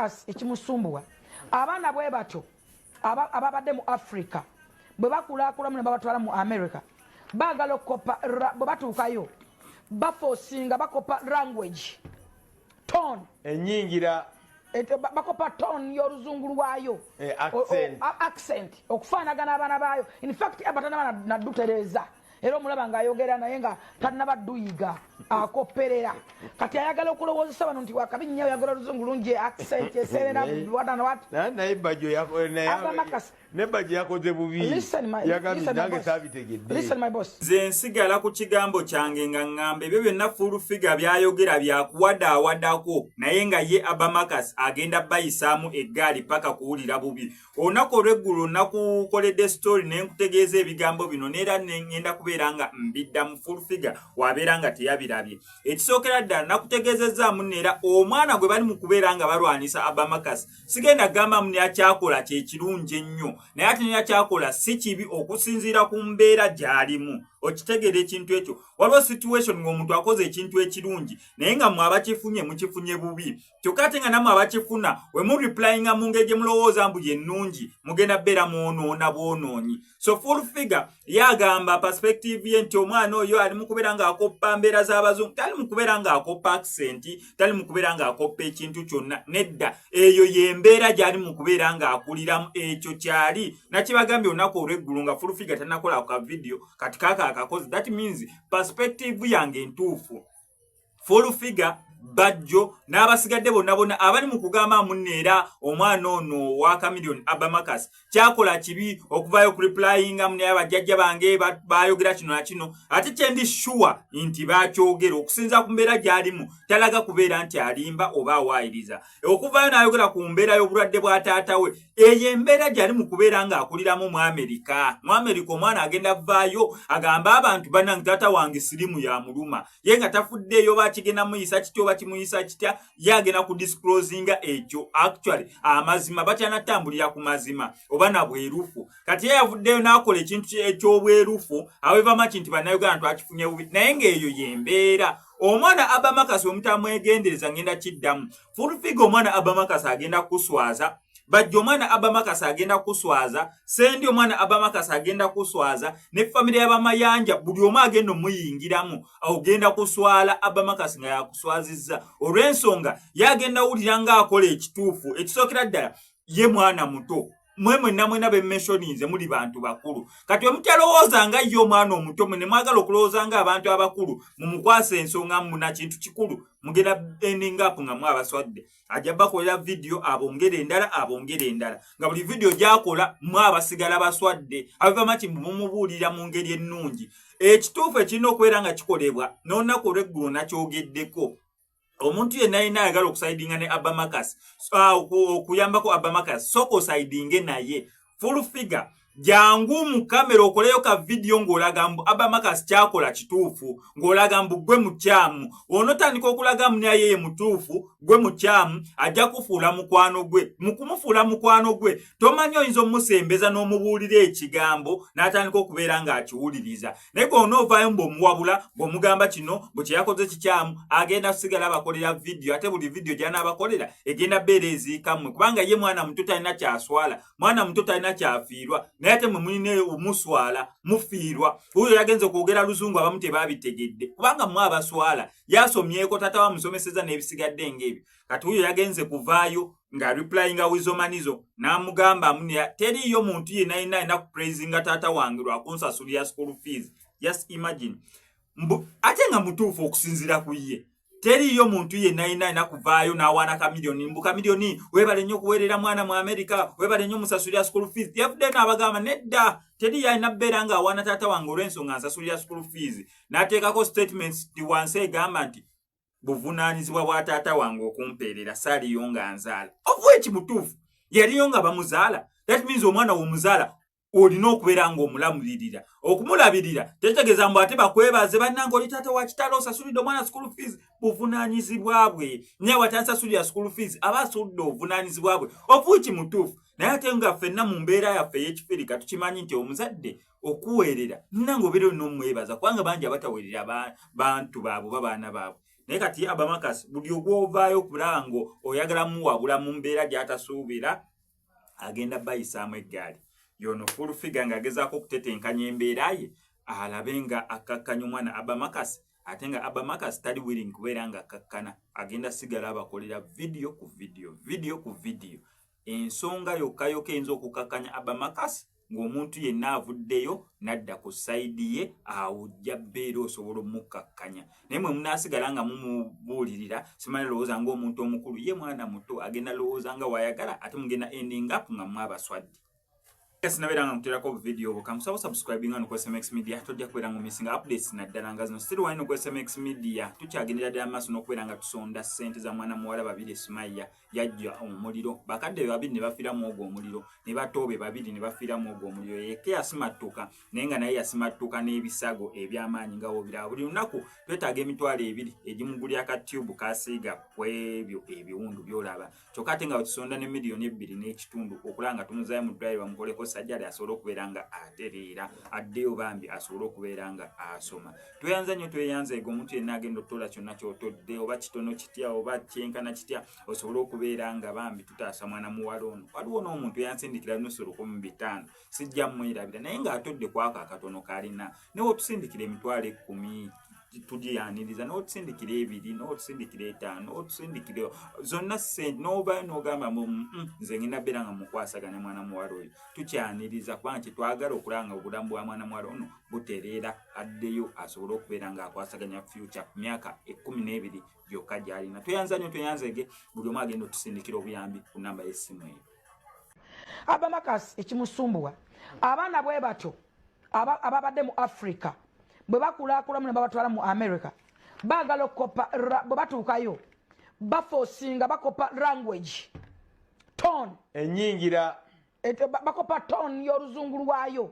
Marcus ekimusumbuwa abaana bwe bato ababadde mu Africa bwe bakulakulamu ne babatwala mu America bagala okopa bwe batuukayo bafosinga bakopa language tone enyingira bakopa tone y'oluzungu lwayo accent okufaanagana abaana baayo in fact abatana nadutereza era omulaba ng'ayogera naye nga tannabaduyiga akoperera kati ayagala okulowoozesa bano nti wakabi nnyo oyagala oluzungu lungi accent eserera naye bajjo yakoze bubi nange saabitegedde. nze nsigala ku kigambo kyange nga ŋŋamba ebyo byonna Full-Figure byayogera byakuwadaawadako naye nga ye Abamakas agenda bayisaamu eggaali paka kuwulira bubi. Olunaku olw'eggulu nakukoledde story ne nkutegeeza ebigambo bino neera ngenda kubeera nga mbiddamu Full-Figure wabeera nga teyabirabye. Ekisookera ddala nakutegeezezzaamu neera omwana gwe bali mu kubeera nga balwanisa Abamakas sigenda gamba mune akyakola kye kirungi ennyo naye ate ne akyakola si kibi okusinziira ku mbeera gy'alimu. Okitegera ekintu ekyo waliwo situation ng'omuntu akoze ekintu ekirungi naye nga mmwe abakifunye mukifunye bubi kyokka ate nga nammwe abakifuna we mu replyinga mu ngeri gye mulowooza mbu yennungi mugenda bbeera mwonoona bwonoonyi. So Full-Figure yagamba perspective ye nti omwana oyo ali mu kubeera ng'akoppa mbeera z'abazungu tali mu kubeera ng'akoppa accent tali mu kubeera ng'akoppa ekintu kyonna nedda eyo y'embeera gy'ali mu kubeera ng'akuliramu ekyo kyali nakibagambye olunaku olw'eggulu nga Full-Figure tannakola ka video kati kaaka akakozi. That means perspective yange entuufu Full-Figure bajjo n'abasigadde bonna abali mu kugamba munneera omwana ono wa Chameleon Abamakas kyakola kibi okuvaayo ku replyinga munne abajjajja bange bayogera kino na kino ate kyendi sure nti bakyogera okusinza ku mbeera gy'alimu talaga kubeera nti alimba oba awaayiriza okuvaayo n'ayogera ku mbeera y'obulwadde bwa taata we eyo embeera gy'ali mu kubeera ng'akuliramu mu America omwana agenda vaayo agamba abantu bannange taata wange sirimu ya muluma ye nga tafuddeeyo bakigenda muyisa kityo kimuyisa kitya yagenda ku disclosinga ekyo actually amazima batyanatambulira ku mazima oba na bwerufu kati yavuddeyo n'akola ekintu eky'obwerufu aweva maki nti bannayuganda twakifunye bubi naye ng'eyo yembeera omwana Abamakas omutamwegendereza ngenda kiddamu Full-Figure omwana Abamakas agenda kuswaza bajjo omwana Abamakas agenda kuswaza sendi omwana Abamakas agenda kuswaza ne family y'abamayanja buli omu agenda omuyingiramu ogenda kuswala Abamakas nga yakuswazizza olw'ensonga yagenda wulira ng'akola ekituufu ekisookera ddala ye mwana muto mwena bemmentioninze muli bantu bakulu kati omukyalowooza nga ye omwana omuto ne mwagala okulowooza nga abantu abakulu mumukwasa ensonga muna kintu kikulu mugenda ending up nga mwabaswadde ajja bakolera video abongere endala nga buli video gyakola mwabasigala baswadde abava maki mumubuulira mu ngeri ennungi ekituufu ekirina okubeera nga kikolebwa n'olunaku olw'eggulu nakyogeddeko omuntu yenna ayagala okusaidinga ne Abamakas okuyambako Abamakas soko saidinge naye Full-Figure jangu mu kamera okoleyo ka video ng'olaga mbu Abamakas kyakola kituufu ng'olaga mbu gwe mukyamu onotandika okulaga mu naye ye mutuufu gwe mukyamu ajja kufuula mukwano gwe mu kumufuula mukwano gwe tomanyi oyinza omusembeza n'omubuulira ekigambo n'atandika okubeera ng'akiwuliriza naye gwonoovaayo mb'omuwabula bw'omugamba kino bwe kyeyakoze kikyamu agenda kusigala abakolera video ate buli video gy'anaabakolera egenda bbeera eziikammwe kubanga ye mwana muto talina kyaswala mwana muto talina kyafiirwa naye ate mwe muline omuswala mufiirwa oyo yagenze okwogera luzungu abamu tebaabitegedde kubanga mwe abaswala yasomyeko tata wamusomeseza n'ebisigadde ng'ebyo kati oyo yagenze kuvaayo nga replyinga wizomanizo n'amugamba muneya teriiyo muntu yenna alina kupraisinga taata wange lwakunsasulira school fees just imagine ate nga mutuufu okusinziira ku ye teriiyo muntu yenna alina kuvaayo n'awaana Chameleon mbu Chameleon weebale nnyo okuweerera mwana mu America weebale nnyo musasulira school fees yavudde n'abagamba nedda teriiyo alina bbeera ng'awaana taata wange olw'ensonga nsasulira school fees n'ateekako statements ti wansi egamba nti buvunaanyizibwa bwa taata wange okumpeerera saaliyo nga nzaala ovuwa ekimutuufu yaliyo nga bamuzaala that means omwana w'omuzaala olina okubeera ng'omulamulirira okumulabirira tekitegeeza mbu ate bakwebaze bannange oli taata wa kitalo osasulidde omwana school fees buvunaanyizibwa bwe naye watansasulira school fees aba asulidde obuvunaanyizibwa bwe ovuwa ekimutuufu naye ate nga ffenna mu mbeera yaffe ey'ekifirika tukimanyi nti omuzadde okuweerera nina ng'obeera olina omwebaza kubanga bangi abataweerera bantu baabwe oba baana baabwe naye kati Abamakasi buli ogwovaayo kulango oyagala muwabula mu mbeera gy'atasuubira agenda bayisaamu eggaali yono full figure ng'agezaako okutetenkanya embeera ye alabe nga akakkanya omwana Abamakasi ate nga Abamakasi tali willing kubeera nga akakkana agenda sigala abakolera video ku video ensonga yokka eyinza okukakkanya Abamakasi ng'omuntu yenna avuddeyo nadda ku sayidi ye awo ojja bbeera osobola omukakkanya naye mwe munaasigala nga mumubuulirira simanyi lowooza ng'omuntu omukulu ye mwana muto agenda lowooza nga wayagala ate mugenda ending up nga mwabaswadde Sinabera nga muterako video kamusaba subscribing on SMX Media tojja kubeera nga missing updates naddala nga zino still wine ku SMX Media tukyagendera ddala maaso n'okubeera nga tusonda ssente za mwana muwala babiri Sumaya yajja omuliro bakadde babiri ne bafiiramu ogwo omuliro ne batoobe babiri ne bafiiramu ogwo omuliro yeke yasimattuka naye nga naye yasimattuka n'ebisago eby'amaanyi nga wobiraba buli lunaku twetaaga emitwalo ebiri egimugulya akatube kasiiga ku ebyo ebiwundu byolaba kyokka ate nga wetusonda ne miliyoni 2.5 okulanga tumuzaayo mu ddwaliro bamukoleko sajjali asobola okubeera nga atereera addeyo bambi asobola okubeera nga asoma tweyanza nnyo tweyanza ego omuntu yenna agenda okutola kyonna ky'otodde oba kitono kitya oba kyenkana kitya osobola okubeera nga bambi tutaasa mwana muwala ono waliwo n'omuntu yansindikira nusu 15 sijja mmwerabira naye ng'atodde kwako akatono kalina naye otusindikira emitwalo 10 tugiyaniriza n'otusindikira 2 n'otusindikira 5 n'otusindikira zonna ssente n'ovayo n'ogamba nze ngenda beera nga mukwasaganya mwana muwala oyo tukyaniriza kubanga kyetwagala okulanga obulamu bwa mwana muwala ono butereera addeyo asobole okubeera ng'akwasaganya future ku myaka 12 gyokka gy'alina tweyanza nnyo tweyanzege buli omu agenda otusindikira obuyambi ku namba y'essimu eyo Abamakasi ekimusumbuwa abaana bwe bato ababadde mu Africa bwe bakulakulamu ne babatwala mu America baagala okukopa bwe batuukayo bafoosinga bakopa language tone ennyingira bakopa tone y'oluzungu lwayo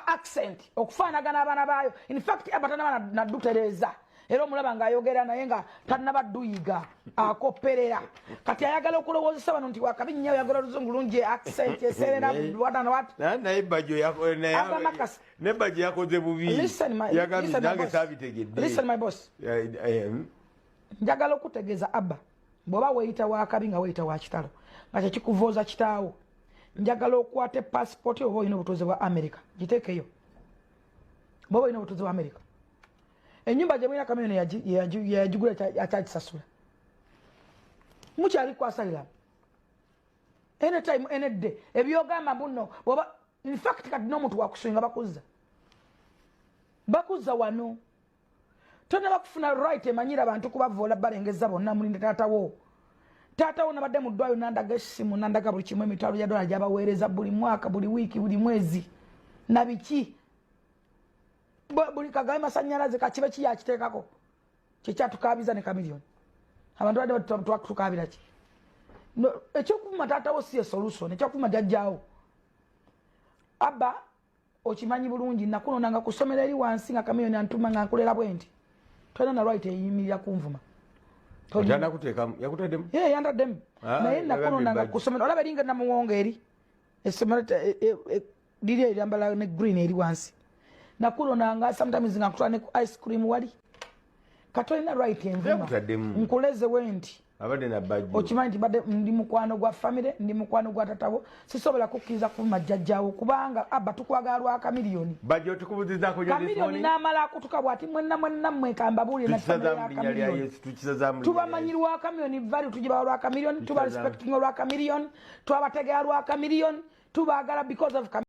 accent okufaanagana abaana baayo in fact abatana naddutereeza era omulaba ng'ayogera naye nga tanabadduyiga akoperera kati ayagala okulowoozesa bano nti wakabi nnyo oyagala oluzungu lungi accent eserera naye bajjo yakoze bubi nange saabitegedde listen my boss njagala okutegeeza abba bw'oba weeyita wakabi nga weeyita wa kitalo nga kyekikuvooza kitaawo njagala okwata passport oba olina obutuuze bwa America giteekeyo bw'oba olina obutuuze bwa America enyumba gye mulina kamiyoni yagigula akyagisasula mukyali kwasalira anytime any ebyogamba buno bwoba in fact kati n'omuntu wakusinga bakuzza wano tonna bakufuna right emanyira abantu kubavoola balengeza bonna mulinde taatawo nabadde mu ddwaliro nandaga essimu nandaga buli kimu emitwalo ya dola gyabaweereza buli mwaka buli wiiki buli mwezi nabiki buli kagame masannyalaze kakibe kiyakiteekako kyekyatukabiza ne kamiliyoni abantu badde batukabira ki ekyokuvuma taatawo si solution ekyokuvuma jajjaawo abba okimanyi bulungi nakunonanga kusomera eri wansi nga kamiliyoni antuma nga nkolera bwenti tolina na right eyimirira kunvuma yakutaddemu yantaddemu naye nakunonanga kusomera olaba eringa namuwonga eri essomero liri eryambala ne green eri wansi nakulonanga sometimes nga kutwala ne ice cream wali katolina right envuma nkuleze wenti abadde na bajjo okimanyi badde ndi mukwano gwa family ndi mukwano gwa tatawo sisobola kukkiriza kuvuma jjajjaawo kubanga abba tukwagala lwa kamiliyoni bajjo tukubuzizaako kamiliyoni n'amala akutuka bwati mwenna mwekamba buli na kamiliyoni tubamanyi lwa kamiliyoni value tugibawa lwa kamiliyoni tuba respecting lwa kamiliyoni twabategera lwa kamiliyoni tubaagala because of